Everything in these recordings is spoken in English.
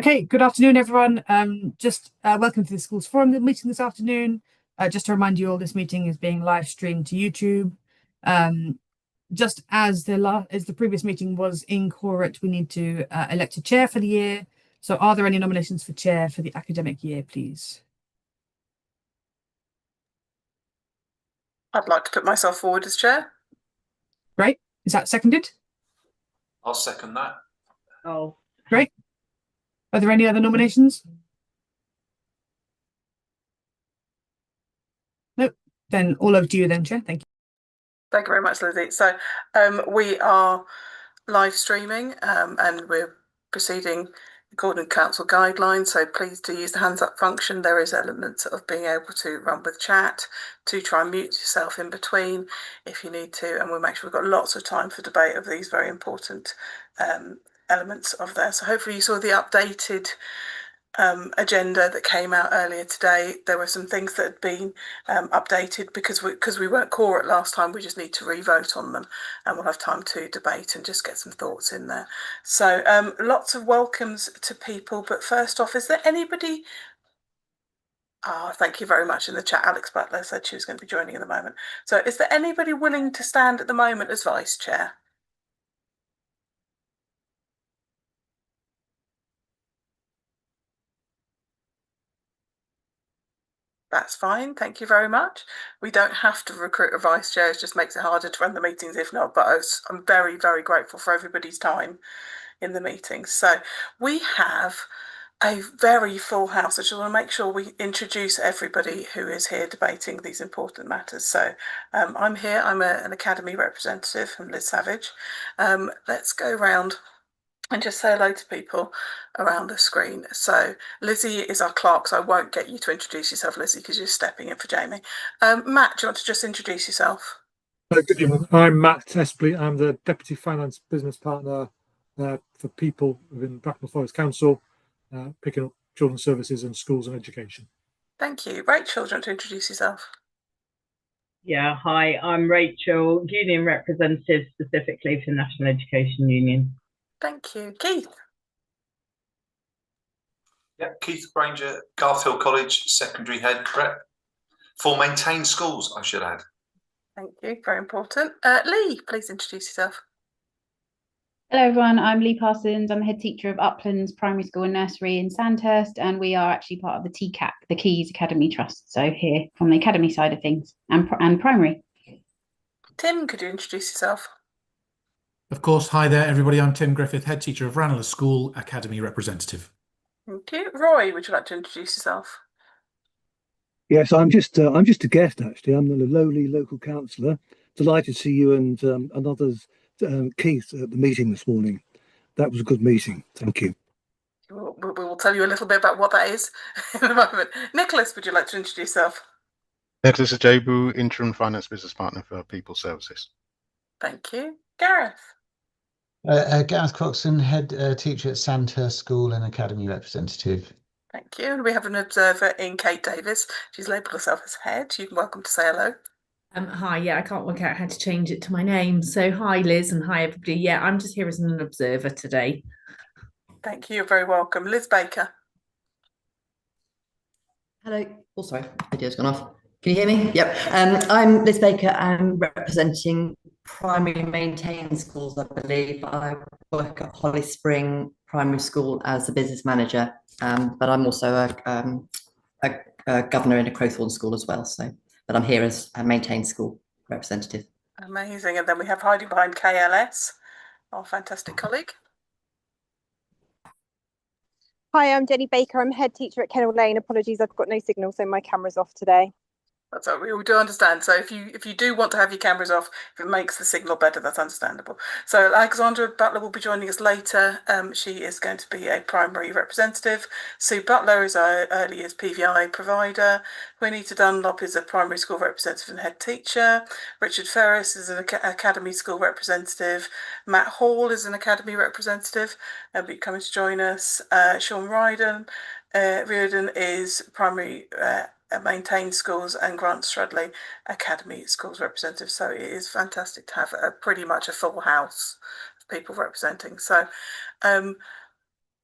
Okay, good afternoon, everyone. Welcome to the Schools Forum meeting this afternoon. Just to remind you all, this meeting is being live streamed to YouTube. Just as the previous meeting was incorrect, we need to elect a chair for the year. So are there any nominations for chair for the academic year, please? I'd like to put myself forward as chair. Great. Is that seconded? I'll second that. Oh, great. Are there any other nominations? Nope. Then all over to you then, Chair. Thank you. Thank you very much, Lizzie. So we are live streaming and we're proceeding according to council guidelines. So please do use the hands up function. There is elements of being able to run with chat, to try and mute yourself in between if you need to. And we'll make sure we've got lots of time for debate of these very important elements of there. So hopefully you saw the updated agenda that came out earlier today. There were some things that had been updated because we weren't core at last time. We just need to re-vote on them, and we'll have time to debate and just get some thoughts in there. So lots of welcomes to people. But first off, is there anybody? Thank you very much in the chat. Alex Butler said she was going to be joining in a moment. So is there anybody willing to stand at the moment as vice chair? That's fine. Thank you very much. We don't have to recruit a vice chair. It just makes it harder to run the meetings if not. But I'm very, very grateful for everybody's time in the meetings. So we have a very full house. I just want to make sure we introduce everybody who is here debating these important matters. So I'm here. I'm an Academy representative. I'm Liz Savage. Let's go around and just say hello to people around the screen. So Lizzie is our clerk, so I won't get you to introduce yourself, Lizzie, because you're stepping in for Jamie. Matt, do you want to just introduce yourself? Good evening. I'm Matt Espley. I'm the Deputy Finance Business Partner for people within Bracknell Forest Council, picking up children's services and schools and education. Thank you. Rachel, do you want to introduce yourself? Yeah, hi, I'm Rachel, Union Representative specifically for National Education Union. Thank you. Keith? Yep, Keith Granger, Garfield College Secondary Head Rep for Maintained Schools, I should add. Thank you, very important. Lee, please introduce yourself. Hello everyone, I'm Lee Parsons. I'm the head teacher of Uplands Primary School and Nursery in Sandhurst, and we are actually part of the TCAC, the Keys Academy Trust. So here from the academy side of things and primary. Tim, could you introduce yourself? Of course. Hi there, everybody. I'm Tim Griffith, head teacher of Ranelagh School, Academy representative. Thank you. Roy, would you like to introduce yourself? Yes, I'm just a guest actually. I'm the lowly local councillor. Delighted to see you and others, Keith, at the meeting this morning. That was a good meeting. Thank you. We'll tell you a little bit about what that is in a moment. Nicholas, would you like to introduce yourself? Nicholas Ajobu, interim finance business partner for People Services. Thank you. Gareth? Gareth Croxton, head teacher at Sandhurst School and Academy representative. Thank you. And we have an observer in Kate Davis. She's labelled herself as head. You're welcome to say hello. Hi, yeah, I can't work out how to change it to my name. So hi, Liz, and hi, everybody. Yeah, I'm just here as an observer today. Thank you. You're very welcome. Liz Baker. Hello. Oh, sorry, video's gone off. Can you hear me? Yep. I'm Liz Baker. I'm representing primary maintained schools, I believe. I work at Holly Spring Primary School as a business manager, but I'm also a governor in a Crowthorne school as well. But I'm here as a maintained school representative. Amazing. And then we have hiding behind KLS, our fantastic colleague. Hi, I'm Jenny Baker. I'm head teacher at Kennel Lane. Apologies, I've got no signal, so my camera's off today. That's what we all do understand. So if you do want to have your cameras off, if it makes the signal better, that's understandable. So Alexandra Butler will be joining us later. She is going to be a primary representative. Sue Butler is our early years PVI provider. Juanita Dunlop is a primary school representative and head teacher. Richard Ferris is an academy school representative. Matt Hall is an academy representative. He'll be coming to join us. Sean Riordan is primary maintained schools, and Grant Strudley, Academy Schools representative. So it is fantastic to have pretty much a full house of people representing. So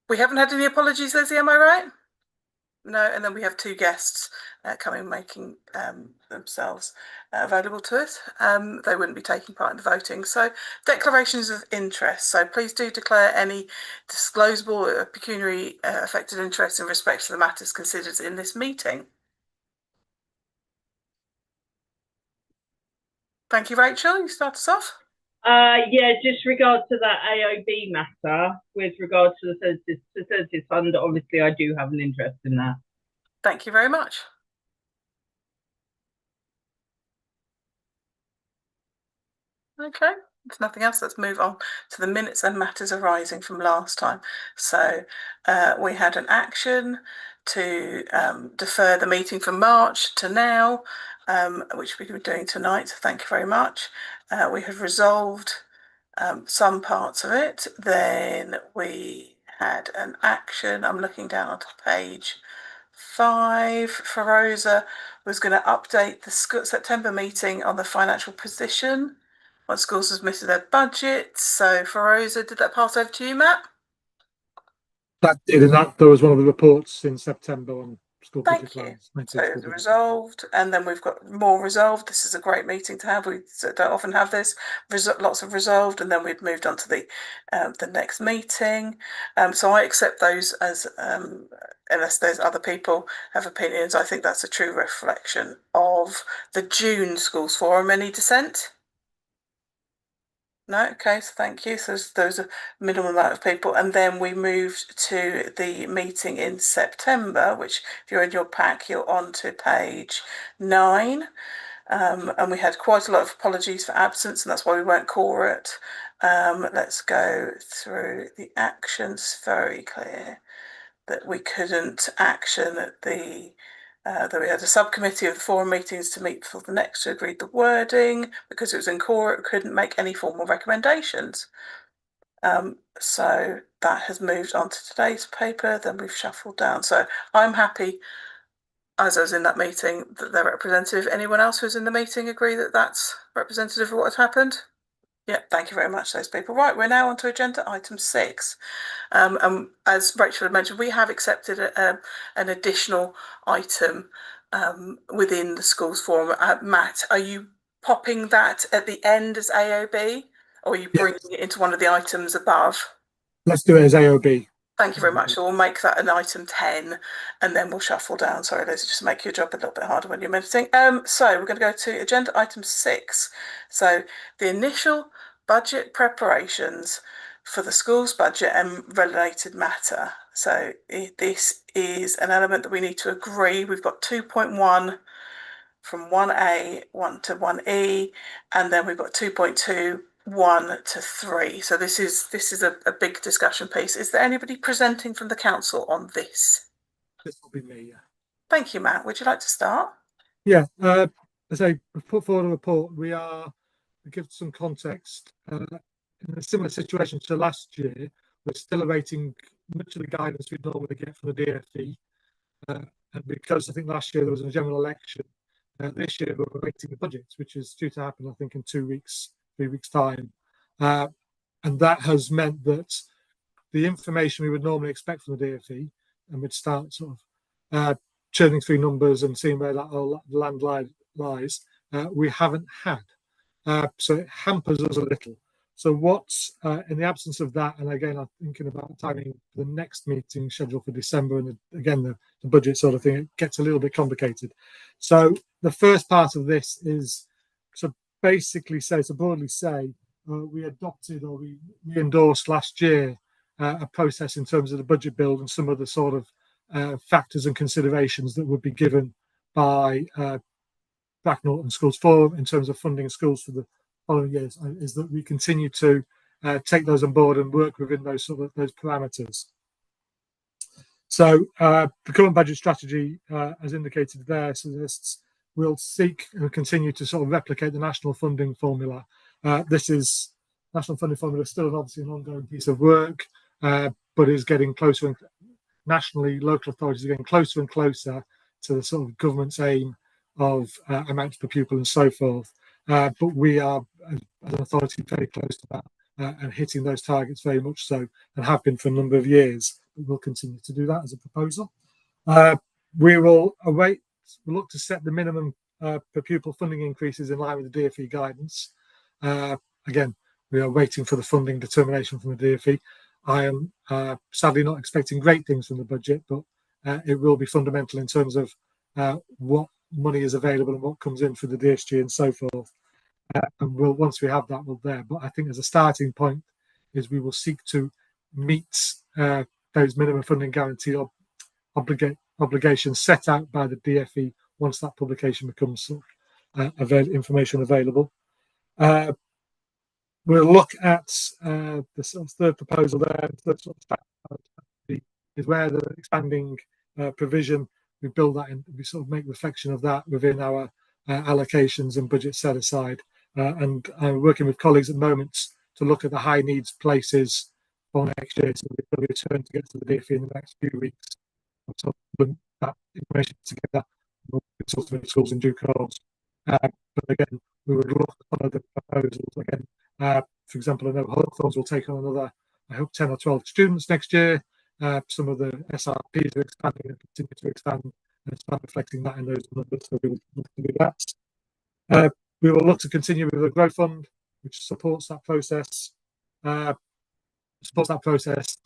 We haven't had any apologies, Lizzie, am I right? No, and then we have two guests coming, making themselves available to us. They wouldn't be taking part in the voting. So declarations of interest. So please do declare any disclosable pecuniary affected interest in respect to the matters considered in this meeting. Thank you, Rachel. You start us off. Yeah, just regard to that AOB matter with regard to the Services Fund, obviously I do have an interest in that. Thank you very much. Okay, if nothing else, let's move on to the minutes and matters arising from last time. So we had an action to defer the meeting from March to now, which we were doing tonight. Thank you very much. We have resolved some parts of it. Then we had an action. I'm looking down onto page 5. Feroza was going to update the September meeting on the financial position. What schools have missed their budget. So Feroza, did that pass over to you, Matt? That did, and that there was one of the reports in September on school budget plans. So it's resolved, and then we've got more resolved. This is a great meeting to have. We don't often have this. Lots of resolved, and then we've moved on to the next meeting. So I accept those as unless there's other people have opinions. I think that's a true reflection of the June schools forum. Any dissent? No, okay, so thank you. So those are minimum amount of people. And then we moved to the meeting in September, which if you're in your pack, you're on to page 9. And we had quite a lot of apologies for absence, and that's why we weren't quorate. Let's go through the actions. Very clear that we couldn't action that we had a subcommittee of the forum meetings to meet for the next to agree the wording because it was in core, it couldn't make any formal recommendations. So that has moved on to today's paper. Then we've shuffled down. So I'm happy, as I was in that meeting, that they're representative. Anyone else who's in the meeting agree that that's representative of what has happened? Yeah, thank you very much, those people. Right, we're now on to agenda item 6. And as Rachel had mentioned, we have accepted an additional item within the schools forum. Matt, are you popping that at the end as AOB, or are you bringing it into one of the items above? Let's do it as AOB. Thank you very much. So we'll make that an item 10 and then we'll shuffle down. Sorry, Liz, just make your job a little bit harder when you're meditating. So we're going to go to agenda item 6. So the initial budget preparations for the school's budget and related matter. So this is an element that we need to agree. We've got 2.1 from 1A, 1 to 1E, and then we've got 2.2, 1 to 3. So this is a big discussion piece. Is there anybody presenting from the council on this? This will be me, yeah. Thank you, Matt. Would you like to start? Yeah, as I put forward a report, to give some context, in a similar situation to last year, we're still awaiting much of the guidance we'd normally get from the DfE. And because I think last year there was a general election, this year we're awaiting the budget, which is due to happen, I think, in 2 weeks, 3 weeks' time. And that has meant that the information we would normally expect from the DfE, and we'd start sort of churning through numbers and seeing where that land lies, we haven't had. So it hampers us a little. So what's in the absence of that, and again, I'm thinking about timing the next meeting scheduled for December, and again, the budget sort of thing, it gets a little bit complicated. So the first part of this is to basically say, to broadly say, we adopted or we endorsed last year a process in terms of the budget build and some of the sort of factors and considerations that would be given by Bracknell Schools Forum in terms of funding schools for the following years, is that we continue to take those on board and work within those those parameters. So the current budget strategy, as indicated there, suggests we'll seek and continue to sort of replicate the national funding formula. This is national funding formula, still obviously an ongoing piece of work, but is getting closer. And nationally, local authorities are getting closer and closer to the sort of government's aim of amounts per pupil and so forth. But we are, as an authority, very close to that and hitting those targets very much so, and have been for a number of years. we'll continue to do that as a proposal. We will look to set the minimum per pupil funding increases in line with the DfE guidance. Again, we are waiting for the funding determination from the DfE. I am sadly not expecting great things from the budget, but it will be fundamental in terms of what money is available and what comes in for the DSG and so forth. And once we have that, we'll there. But I think as a starting point is we will seek to meet those minimum funding guarantee obligations set out by the DfE once that publication becomes information available. We'll look at the sort of third proposal there. The sort of is where the expanding provision, we build that in, we sort of make reflection of that within our allocations and budget set aside. And I'm working with colleagues at the moment to look at the high needs places for next year. So we'll return to get to the DfE in the next few weeks. So put that information together. We'll consult with schools in due course. But again, we would look at other proposals again. For example, I know Hawthorns will take on another, I hope, 10 or 12 students next year. Some of the SRPs are expanding and continue to expand, and start reflecting that in those numbers. So we will look to do that. We will look to continue with the growth fund, which supports that process. And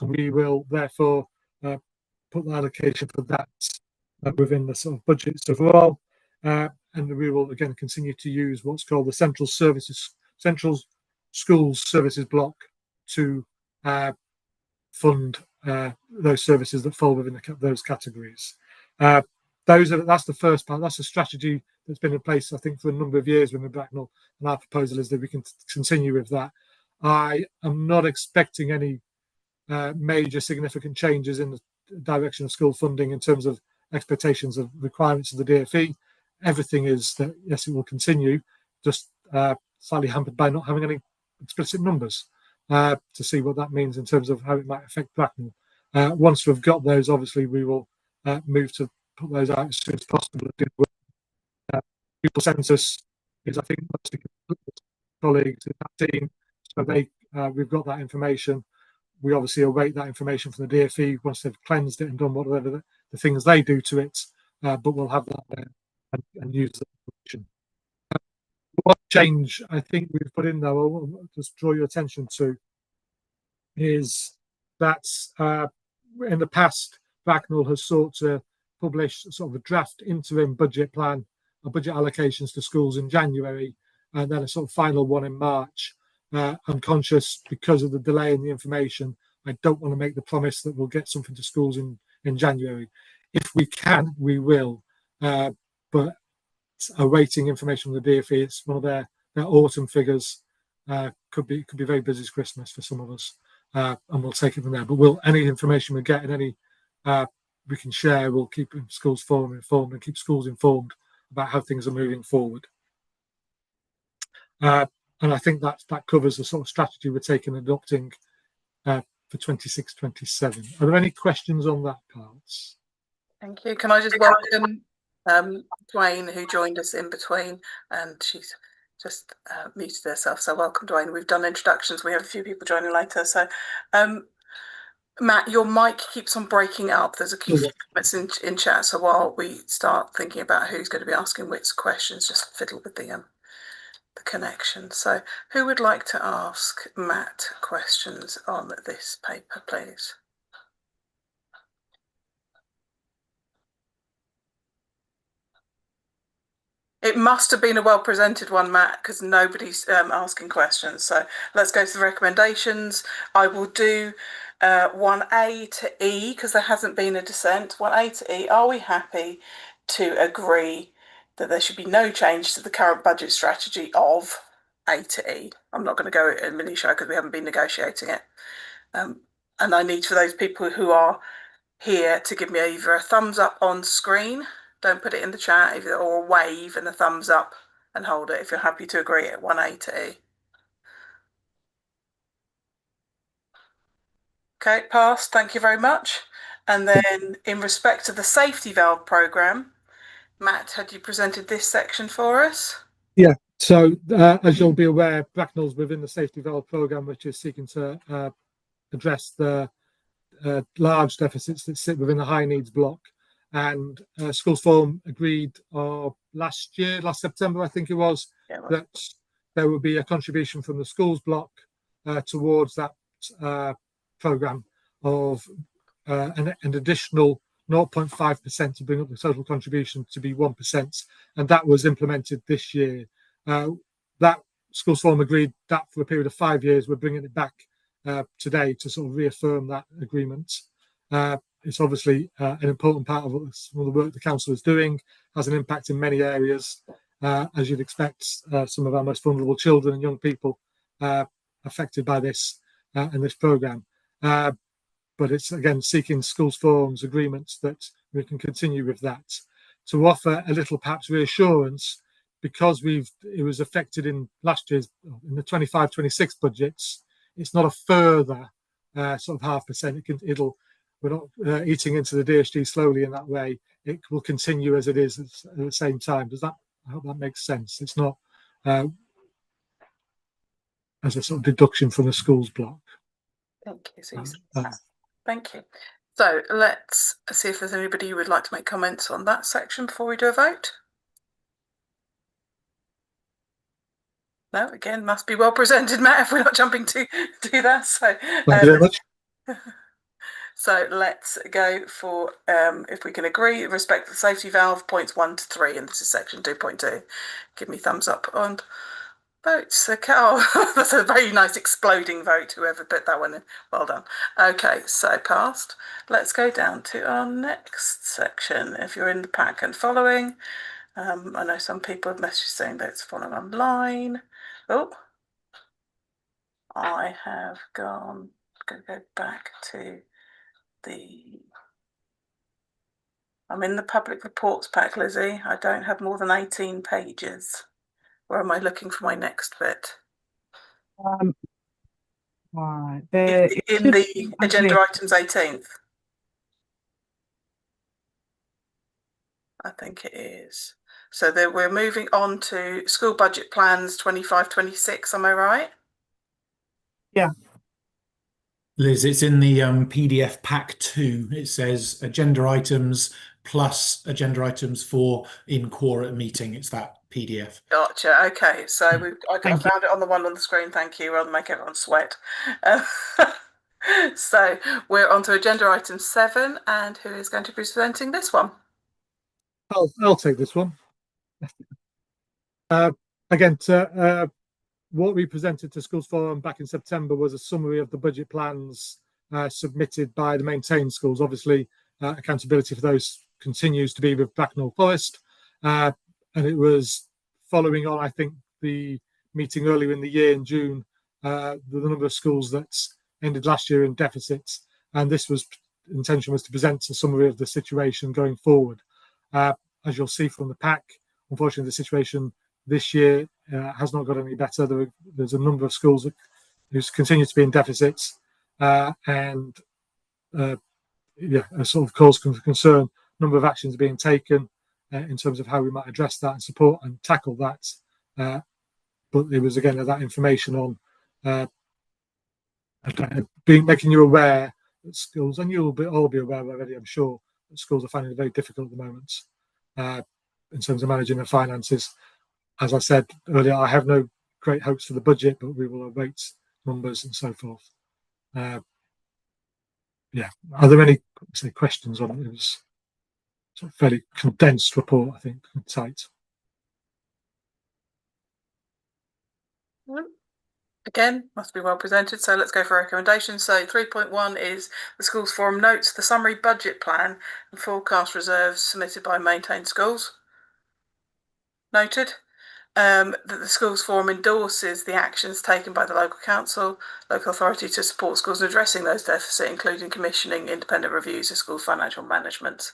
we will therefore put the allocation for that within the sort of budgets overall. And we will again continue to use what's called the Central Schools Services block to fund those services that fall within those categories. That's the first part. That's a strategy that's been in place, I think, for a number of years within Bracknell, and our proposal is that we can continue with that. I am not expecting any major significant changes in the direction of school funding in terms of expectations of requirements of the DfE. Everything is that, yes, it will continue, just slightly hampered by not having any explicit numbers to see what that means in terms of how it might affect Bracknell. Once we've got those, obviously, we will move to put those out as soon as possible. Pupil census is, I think, mostly colleagues in that team, so we've got that information. We obviously await that information from the DfE once they've cleansed it and done whatever the things they do to it, but we'll have that there and use that information. One change I think we've put in there, I'll just draw your attention to, is that in the past, Bracknell has sought to publish sort of a draft interim budget plan or budget allocations to schools in January, and then a sort of final one in March. I'm conscious, because of the delay in the information, I don't want to make the promise that we'll get something to schools in January. If we can, we will, but awaiting information from the DfE. It's one of their autumn figures. Could be very busy as Christmas for some of us, and we'll take it from there. But any information we get and any we can share, we'll keep schools informed and keep schools informed about how things are moving forward. And I think that covers the sort of strategy we're taking and adopting for 26-27. Are there any questions on that part? Thank you. Can I just welcome Dwayne, who joined us in between, and she's just muted herself. So welcome, Dwayne. We've done introductions. We have a few people joining later. So Matt, your mic keeps on breaking up. There's a few comments in chat. So while we start thinking about who's going to be asking which questions, just fiddle with the connection. So who would like to ask Matt questions on this paper, please? It must have been a well-presented one, Matt, because nobody's asking questions. So let's go to the recommendations. I will do 1A to E, because there hasn't been a dissent. 1A to E, are we happy to agree that there should be no change to the current budget strategy of A to E? I'm not going to go in minutiae because we haven't been negotiating it. And I need for those people who are here to give me either a thumbs up on screen, don't put it in the chat, or a wave and a thumbs up and hold it if you're happy to agree at 1A to E. Okay, passed. Thank you very much. And then in respect to the safety valve programme, Matt, had you presented this section for us? Yeah, so as you'll be aware, Bracknell's within the safety valve programme, which is seeking to address the large deficits that sit within the high needs block. And Schools Forum agreed last September, I think it was, that there would be a contribution from the schools block towards that programme of an additional 0.5% to bring up the total contribution to be 1%. And that was implemented this year. That Schools Forum agreed that for a period of 5 years, we're bringing it back today to sort of reaffirm that agreement. It's obviously an important part of some of the work the council is doing, has an impact in many areas, as you'd expect. Some of our most vulnerable children and young people affected by this and this programme. But it's again seeking Schools Forum's agreements that we can continue with that, to offer a little perhaps reassurance, because it was affected in last year's, in the 25-26 budgets. It's not a further sort of 0.5%. We're not eating into the DSG slowly in that way. It will continue as it is at the same time. I hope that makes sense. It's not as a sort of deduction from the schools block. Thank you, Susan. Thank you. So let's see if there's anybody who would like to make comments on that section before we do a vote. No, again, must be well presented, Matt, if we're not jumping to do that. So, thank you very much. So let's go for, if we can agree, respect the safety valve, points 1 to 3, and this is section 2.2. Give me thumbs up on votes. Okay. Oh, that's a very nice exploding vote, whoever put that one in. Well done. Okay, so passed. Let's go down to our next section. If you're in the pack and following, I know some people have messaged saying that it's following online. Oh, I have gone, going to go back to I'm in the public reports pack, Lizzie. I don't have more than 18 pages. Where am I looking for my next bit? Right. In the agenda items 18th. I think it is. So we're moving on to school budget plans 25-26. Am I right? Yeah. Liz, it's in the PDF pack 2. It says agenda items plus agenda items for in quorum meeting. It's that PDF. Gotcha. Okay. So I found it on the one on the screen. Thank you. Rather than make everyone sweat. So we're on to agenda item 7. And who is going to be presenting this one? I'll take this one. Again, what we presented to Schools Forum back in September was a summary of the budget plans submitted by the maintained schools. Obviously, accountability for those continues to be with Bracknell Forest. And it was following on, I think, the meeting earlier in the year in June, the number of schools that ended last year in deficits. And this intention was to present a summary of the situation going forward. As you'll see from the pack, unfortunately, the situation this year has not got any better. There's a number of schools that continue to be in deficits, and a sort of cause concern. Number of actions being taken in terms of how we might address that and support and tackle that. But it was again that information on making you aware that schools, and you'll all be aware already, I'm sure, that schools are finding it very difficult at the moment in terms of managing their finances. As I said earlier, I have no great hopes for the budget, but we will await numbers and so forth. Are there any questions on it? It was sort of fairly condensed report, I think, tight. Again, must be well presented. So let's go for recommendations. So 3.1 is the Schools Forum notes the summary budget plan and forecast reserves submitted by maintained schools. Noted. That the Schools Forum endorses the actions taken by the local council, local authority to support schools in addressing those deficits, including commissioning independent reviews of schools' financial management.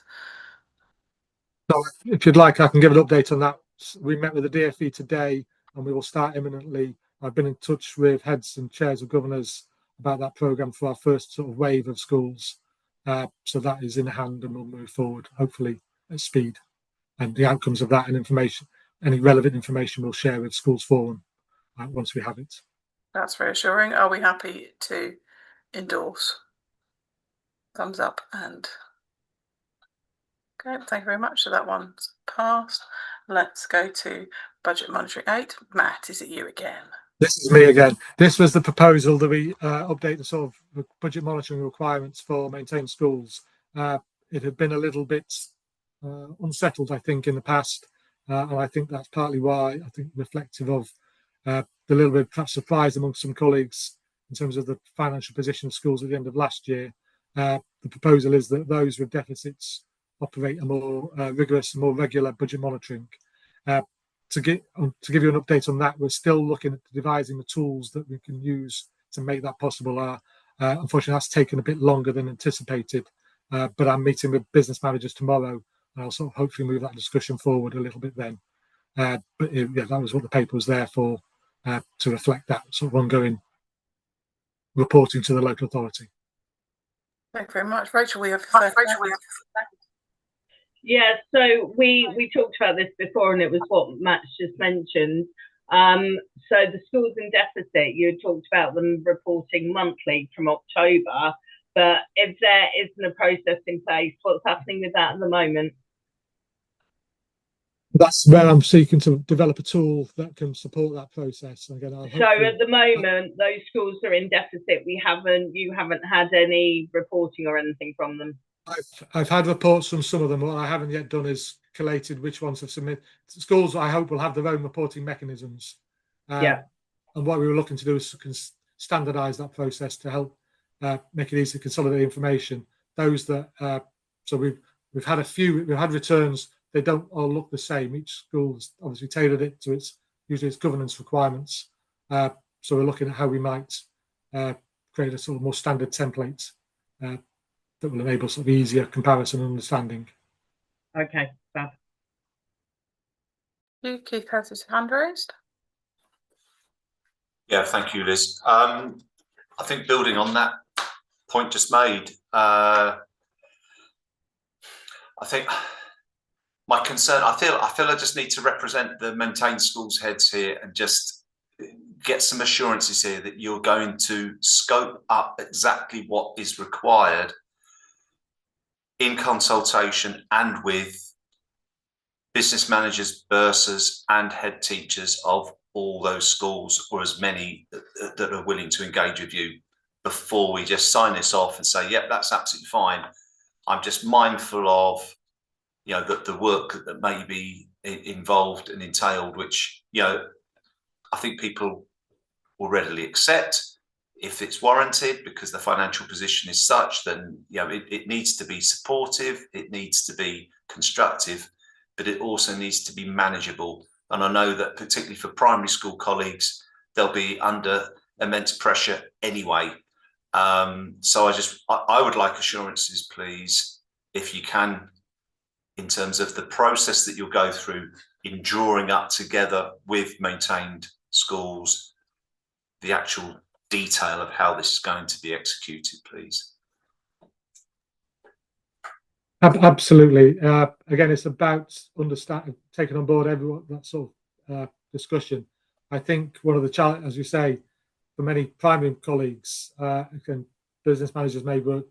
So if you'd like, I can give an update on that. We met with the DFE today and we will start imminently. I've been in touch with heads and chairs of governors about that programme for our first sort of wave of schools. So that is in hand and we'll move forward, hopefully at speed. And the outcomes of that and information, any relevant information we'll share with Schools Forum once we have it. That's reassuring. Are we happy to endorse? thumbs up and okay, thank you very much. So that one's passed. Let's go to budget monitoring 8. Matt, is it you again? This is me again. This was the proposal that we update the sort of budget monitoring requirements for maintained schools. It had been a little bit unsettled, I think, in the past, and I think that's partly why, I think, reflective of the little bit perhaps surprise among some colleagues in terms of the financial position of schools at the end of last year. The proposal is that those with deficits operate a more rigorous and more regular budget monitoring. To give you an update on that, we're still looking at devising the tools that we can use to make that possible. Unfortunately, that's taken a bit longer than anticipated, but I'm meeting with business managers tomorrow, and I'll sort of hopefully move that discussion forward a little bit then. But yeah, that was what the paper was there for, to reflect that sort of ongoing reporting to the local authority. Thank you very much. Rachel, we have Yeah, so we talked about this before, and it was what Matt's just mentioned. So the schools in deficit, you had talked about them reporting monthly from October, but if there isn't a process in place, what's happening with that at the moment? That's where I'm seeking to develop a tool that can support that process. Again, so at the moment, those schools are in deficit. You haven't had any reporting or anything from them. I've had reports from some of them. What I haven't yet done is collated which ones have submitted. Schools, I hope, will have their own reporting mechanisms. Yeah. And what we were looking to do is standardise that process to help make it easy to consolidate information. Those that so we've had we've had returns. They don't all look the same. Each school's obviously tailored it to its governance requirements. So we're looking at how we might create a sort of more standard template that will enable sort of easier comparison and understanding. Okay, fab. Keith has his hand raised. Yeah, thank you, Liz. I think building on that point just made, I think my concern, I feel I just need to represent the maintained schools heads here and just get some assurances here that you're going to scope up exactly what is required in consultation and with business managers, bursars and head teachers of all those schools, or as many that are willing to engage with you, before we just sign this off and say, yep, that's absolutely fine. I'm just mindful of, you know, the work that may be involved and entailed, which, you know, I think people will readily accept if it's warranted, because the financial position is such. Then, you know, it needs to be supportive, it needs to be constructive, but it also needs to be manageable. And I know that particularly for primary school colleagues, they'll be under immense pressure anyway. So I would like assurances, please, if you can, in terms of the process that you'll go through in drawing up together with maintained schools, the actual detail of how this is going to be executed, please. Absolutely. Again, it's about understanding, taking on board everyone, that sort of discussion. I think one of the challenges, as you say, for many primary colleagues, again, business managers may work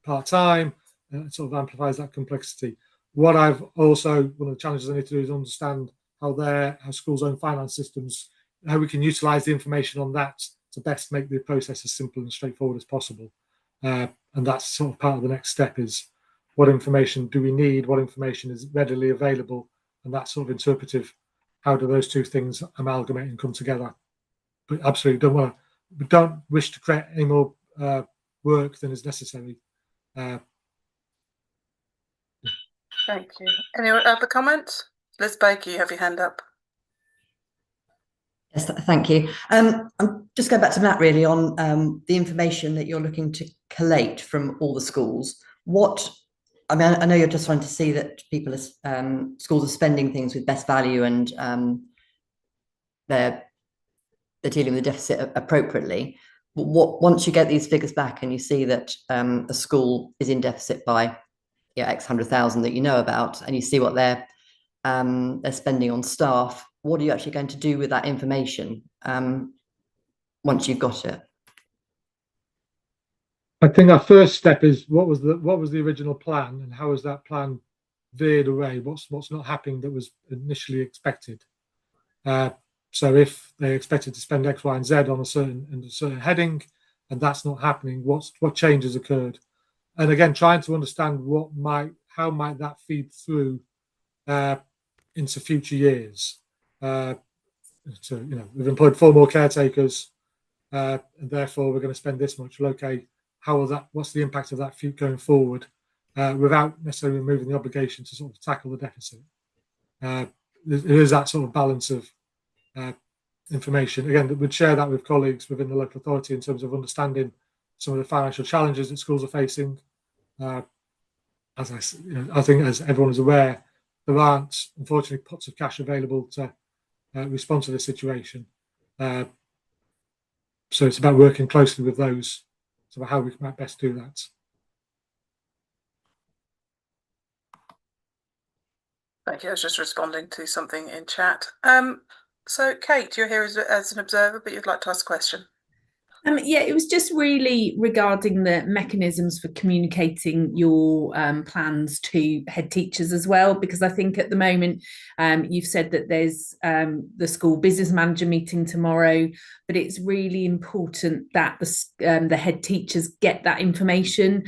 part-time, it sort of amplifies that complexity. One of the challenges I need to do is understand how schools' own finance systems, how we can utilise the information on that to best make the process as simple and straightforward as possible. And that's sort of part of the next step, is what information do we need, what information is readily available, and that sort of interpretive, how do those two things amalgamate and come together. But absolutely we don't wish to create any more work than is necessary. Thank you. Any other comments? Liz Baker, you have your hand up. Yes, thank you. I'm just going back to Matt really on the information that you're looking to collate from all the schools. I mean, I know you're just trying to see that schools are spending things with best value and they're dealing with the deficit appropriately. But once you get these figures back and you see that a school is in deficit by X 100,000 that you know about, and you see what they're spending on staff, what are you actually going to do with that information once you've got it? I think our first step is what was the original plan, and how has that plan veered away? What's not happening that was initially expected? So if they expected to spend X, Y, and Z on a certain heading, and that's not happening, what changes occurred? And again, trying to understand how might that feed through into future years. So we've employed 4 more caretakers, and therefore we're going to spend this much. Well, okay, what's the impact of that going forward, without necessarily removing the obligation to sort of tackle the deficit? There is that sort of balance of information. Again, we'd share that with colleagues within the local authority in terms of understanding some of the financial challenges that schools are facing. As I think, as everyone is aware, there aren't, unfortunately, pots of cash available to respond to the situation. So it's about working closely with those, so how we might best do that. Thank you. I was just responding to something in chat. So Kate, you're here as an observer, but you'd like to ask a question. Yeah, it was just really regarding the mechanisms for communicating your plans to head teachers as well, because I think at the moment you've said that there's the school business manager meeting tomorrow, but it's really important that the head teachers get that information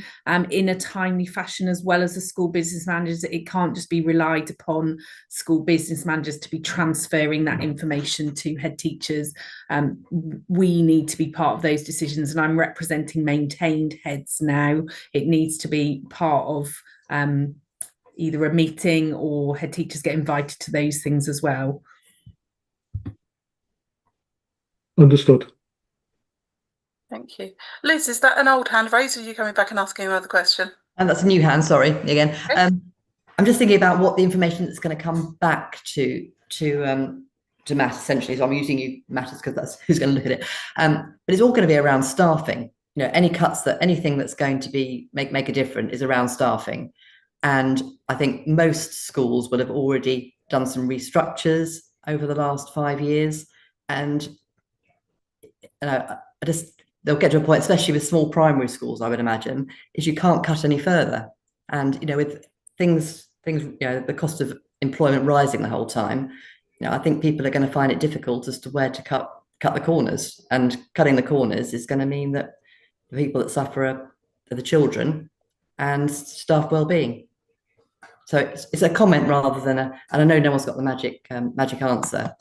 in a timely fashion, as well as the school business managers. It can't just be relied upon school business managers to be transferring that information to head teachers. We need to be part of those decisions, and I'm representing maintained heads now. It needs to be part of either a meeting, or head teachers get invited to those things as well. Understood. Thank you. Liz, is that an old hand raised, or are you coming back and asking another question? And that's a new hand, sorry, again. Okay. I'm just thinking about what the information that's going to come back to Matt, essentially. So I'm using you, Matt, because that's who's going to look at it. But it's all going to be around staffing. Any cuts, anything that's going to be make a difference is around staffing. And I think most schools will have already done some restructures over the last 5 years. And they'll get to a point, especially with small primary schools, I would imagine, is you can't cut any further. And with things, the cost of employment rising the whole time, I think people are going to find it difficult as to where to cut the corners. And cutting the corners is going to mean that the people that suffer are the children and staff well-being. So it's a comment rather than and I know no one's got the magic answer,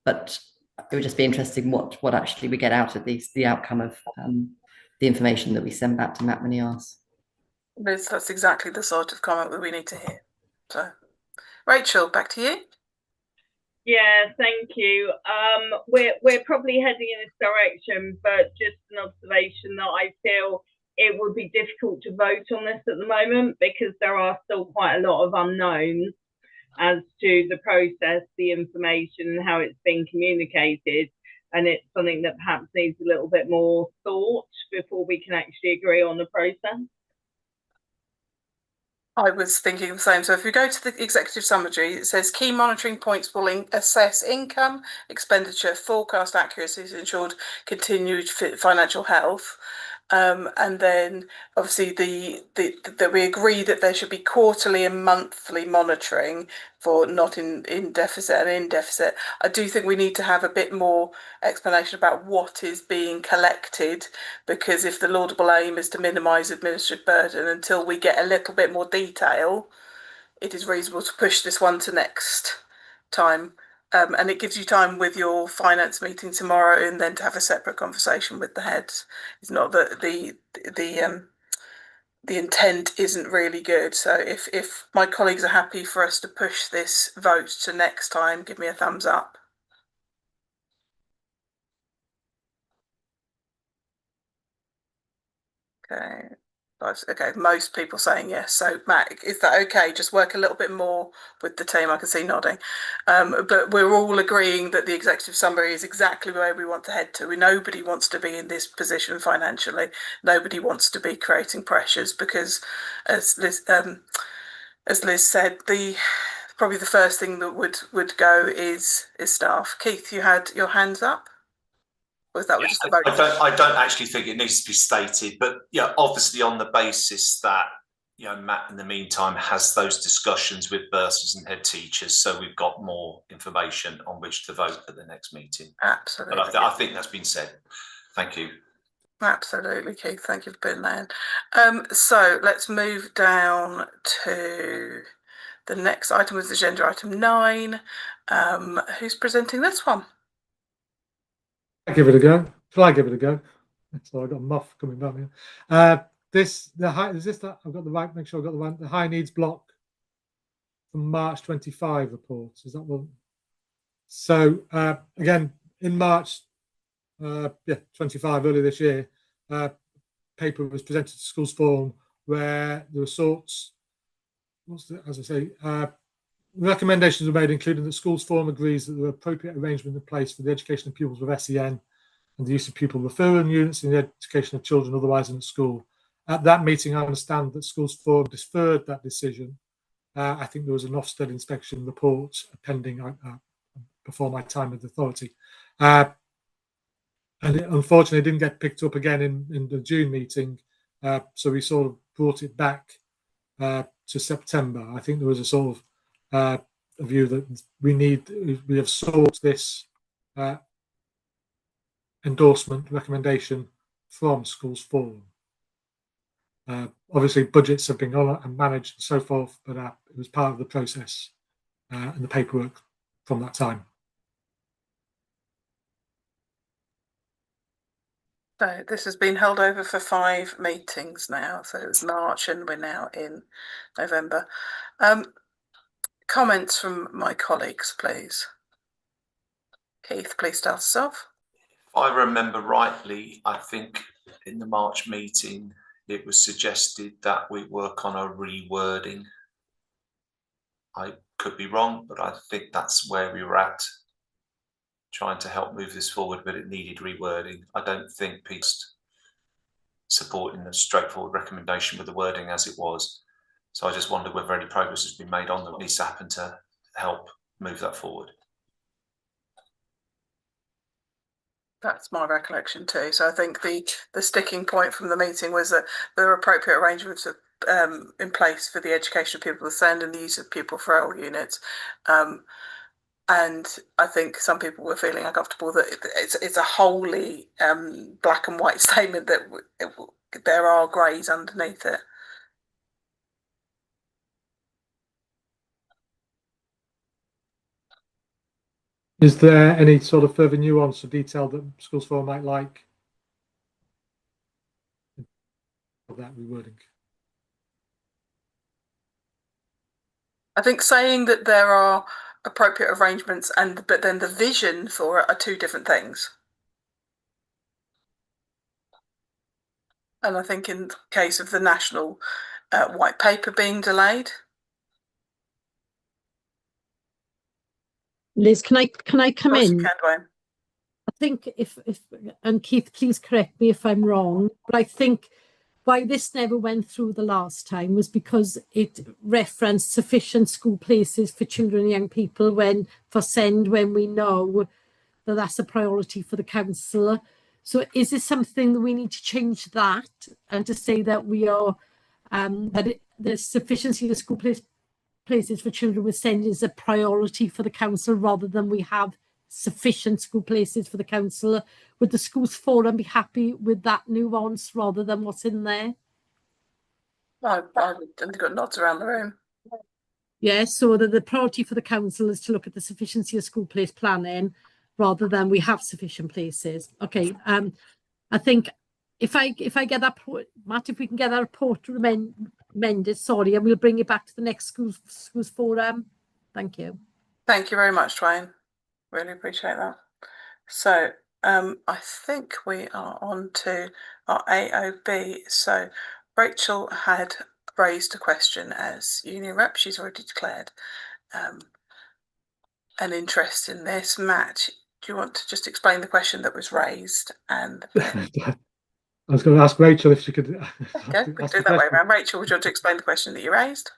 but it would just be interesting what actually we get out of the outcome of the information that we send back to Matt when he asks. Liz, that's exactly the sort of comment that we need to hear. So, Rachel, back to you. Yeah, thank you. We're probably heading in this direction, but just an observation that I feel it would be difficult to vote on this at the moment, because there are still quite a lot of unknowns as to the process, the information, and how it's being communicated. And it's something that perhaps needs a little bit more thought before we can actually agree on the process. I was thinking the same. So if we go to the executive summary, it says key monitoring points will assess income, expenditure, forecast accuracy to ensure continued financial health. And then obviously that we agree that there should be quarterly and monthly monitoring for not in deficit and in deficit. I do think we need to have a bit more explanation about what is being collected, because if the laudable aim is to minimise administrative burden, until we get a little bit more detail, it is reasonable to push this one to next time. And it gives you time with your finance meeting tomorrow, and then to have a separate conversation with the heads. It's not that the intent isn't really good. So if my colleagues are happy for us to push this vote to next time, give me a thumbs up. Okay. Okay, most people saying yes. So Matt, is that okay? Just work a little bit more with the team. I can see nodding. But we're all agreeing that the executive summary is exactly where we want to head to. Nobody wants to be in this position financially. Nobody wants to be creating pressures, because as Liz said, probably the first thing that would go is staff. Keith, you had your hands up. Was that just a vote? I don't actually think it needs to be stated, but yeah, obviously on the basis that Matt in the meantime has those discussions with bursars and head teachers, so we've got more information on which to vote at the next meeting. Absolutely. But I think that's been said. Thank you. Absolutely, Keith. Thank you for being there. So let's move down to the next item, was agenda item 9. Who's presenting this one? I'll give it a go. Shall I give it a go? So I've got a muff coming back here. I've got the right, make sure I've got the right, the high needs block from March 25 report. Is that one? So again, in March 25, earlier this year, paper was presented to Schools Forum where there were sorts, recommendations were made, including that Schools Forum agrees that there are appropriate arrangements in place for the education of pupils with SEN and the use of pupil referral units in the education of children otherwise in the school. At that meeting, I understand that Schools Forum deferred that decision. I think there was an Ofsted inspection report pending before my time with the authority. And it unfortunately didn't get picked up again in the June meeting. So we sort of brought it back to September. I think there was a sort of a view that we have sought this endorsement recommendation from Schools Forum. Obviously, budgets have been on and managed and so forth, but it was part of the process and the paperwork from that time. So this has been held over for 5 meetings now. So it was March and we're now in November. Comments from my colleagues, please. Keith, please start us off. If I remember rightly, I think in the March meeting, it was suggested that we work on a rewording. I could be wrong, but I think that's where we were at, trying to help move this forward, but it needed rewording. I don't think people supporting the straightforward recommendation with the wording as it was. So I just wonder whether any progress has been made on that needs to happen to help move that forward. That's my recollection too. So I think the sticking point from the meeting was that there are appropriate arrangements in place for the education of pupil with SEN and the use of pupil referral units. And I think some people were feeling uncomfortable that it's a wholly black and white statement that there are greys underneath it. Is there any sort of further nuance or detail that Schools Forum might like of that rewording? I think saying that there are appropriate arrangements but then the vision for it are 2 different things. And I think in the case of the national white paper being delayed. Liz, can I come in? You can, Dwayne. I think if and Keith, please correct me if I'm wrong, but I think why this never went through the last time was because it referenced sufficient school places for children and young people when we know that that's a priority for the council. So is this something that we need to change that and to say that we are there's sufficiency of school places for children with SEN is a priority for the council rather than we have sufficient school places for the council? Would the Schools Forum be happy with that nuance rather than what's in there? I've got nods around the room. Yes, so the priority for the council is to look at the sufficiency of school place planning rather than we have sufficient places. Okay, I think if I get that, Matt, if we can get that report amended, sorry, and we'll bring it back to the next Schools Forum. Thank you. Thank you very much, Dwayne. Really appreciate that. So I think we are on to our AOB. So Rachel had raised a question as union rep. She's already declared an interest in this. Matt, do you want to just explain the question that was raised? And I was going to ask Rachel if she could. Okay, we can do it that way around. Rachel, would you want to explain the question that you raised?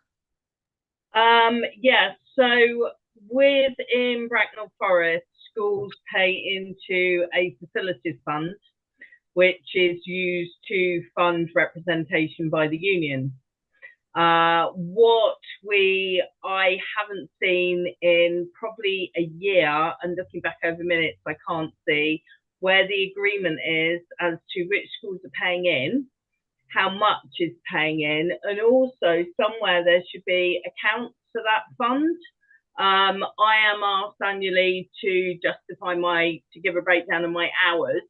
Yeah, so within Bracknell Forest, schools pay into a facilities fund, which is used to fund representation by the unions. What I haven't seen in probably a year, and looking back over minutes, I can't see where the agreement is as to which schools are paying in, how much is paying in, and also somewhere there should be accounts for that fund. I am asked annually to justify to give a breakdown of my hours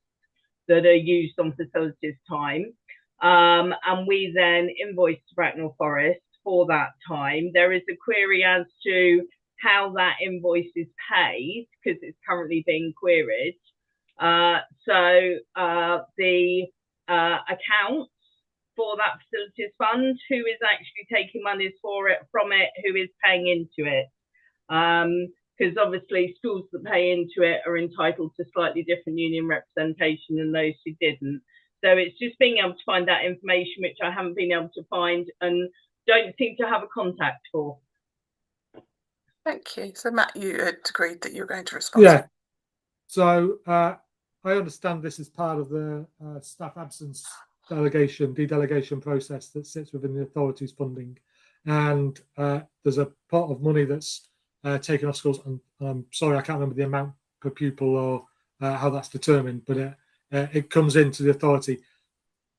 that are used on facilities time. And we then invoice Bracknell Forest for that time. There is a query as to how that invoice is paid, because it's currently being queried. So the accounts for that facilities fund, who is actually taking monies from it, who is paying into it. Because obviously schools that pay into it are entitled to slightly different union representation than those who didn't. So it's just being able to find that information, which I haven't been able to find and don't seem to have a contact for. Thank you. So Matt, you had agreed that you were going to respond. Yeah. So I understand this is part of the staff absence dedelegation process that sits within the authority's funding. And there's a pot of money that's taken off schools. And I'm sorry, I can't remember the amount per pupil or how that's determined, but it comes into the authority.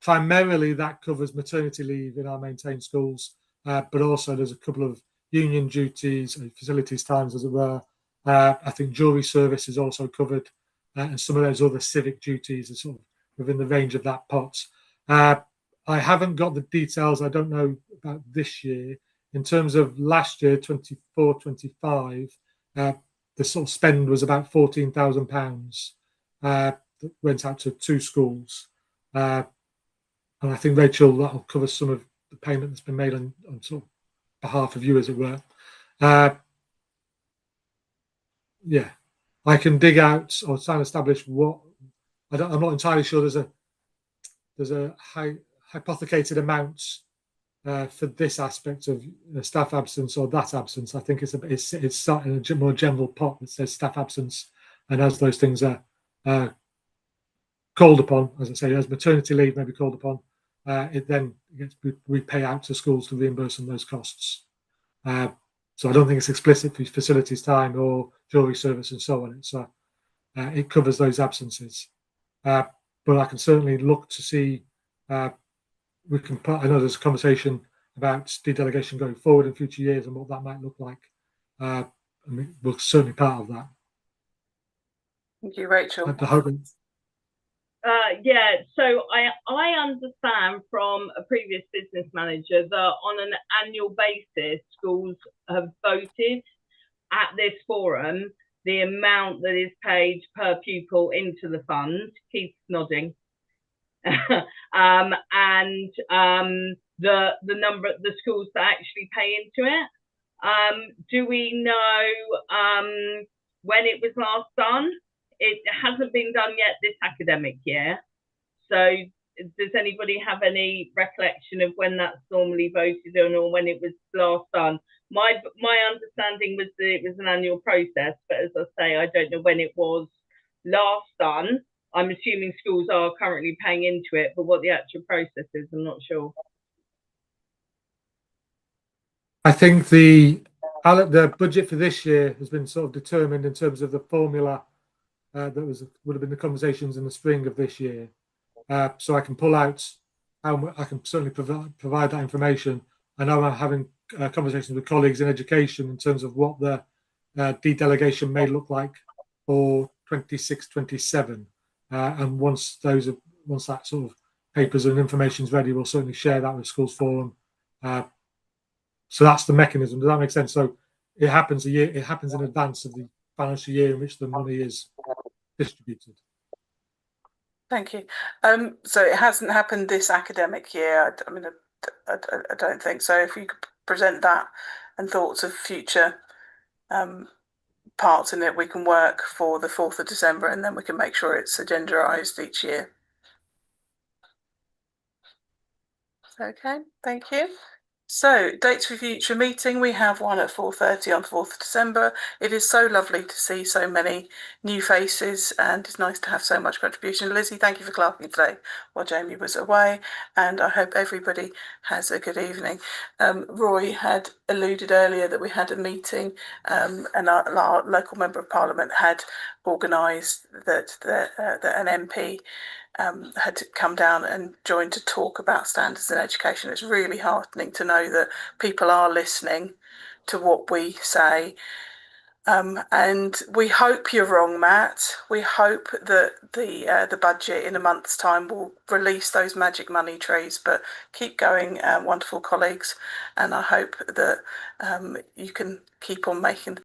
Primarily, that covers maternity leave in our maintained schools, but also there's a couple of union duties and facilities times, as it were. I think jury service is also covered, and some of those other civic duties are sort of within the range of that pot. I haven't got the details. I don't know about this year. In terms of last year, 24-25, the sort of spend was about £14,000 that went out to 2 schools. And I think, Rachel, that'll cover some of the payment that's been made on sort of behalf of you, as it were. Yeah, I can dig out or try and establish what I'm not entirely sure. There's a hypothecated amount for this aspect of staff absence or that absence. I think it's starting a more general pot that says staff absence, and as those things are called upon, as I say, as maternity leave may be called upon, we pay out to schools to reimburse them those costs. So I don't think it's explicit for facilities time or jury service and so on. It covers those absences. But I can certainly look to see, I know there's a conversation about dedelegation going forward in future years and what that might look like. I mean, we're certainly part of that. Thank you, Rachel. Yeah, so I understand from a previous business manager that on an annual basis, schools have voted at this forum the amount that is paid per pupil into the fund. Keith's nodding. And the number of the schools that actually pay into it. Do we know when it was last done? It hasn't been done yet this academic year. So does anybody have any recollection of when that's normally voted on or when it was last done? My understanding was that it was an annual process, but as I say, I don't know when it was last done. I'm assuming schools are currently paying into it, but what the actual process is, I'm not sure. I think the budget for this year has been sort of determined in terms of the formula that would have been the conversations in the spring of this year. So I can pull out, I can certainly provide that information. I know I'm having conversations with colleagues in education in terms of what the dedelegation may look like for 26-27. And once that sort of papers and information is ready, we'll certainly share that with Schools Forum. So that's the mechanism. Does that make sense? So it happens in advance of the financial year in which the money is distributed. Thank you. So it hasn't happened this academic year. I mean, I don't think so. If you could present that and thoughts of future parts in it, we can work for the 4th of December, and then we can make sure it's agendaized each year. Okay, thank you. So, dates for future meeting, we have one at 4:30 on 4th of December. It is so lovely to see so many new faces, and it's nice to have so much contribution. Lizzie, thank you for clerking today while Jamie was away, and I hope everybody has a good evening. Roy had alluded earlier that we had a meeting, and our local Member of Parliament had organised that an MP had to come down and join to talk about standards in education. It's really heartening to know that people are listening to what we say. And we hope you're wrong, Matt. We hope that the budget in a month's time will release those magic money trees. But keep going, wonderful colleagues, and I hope that you can keep on making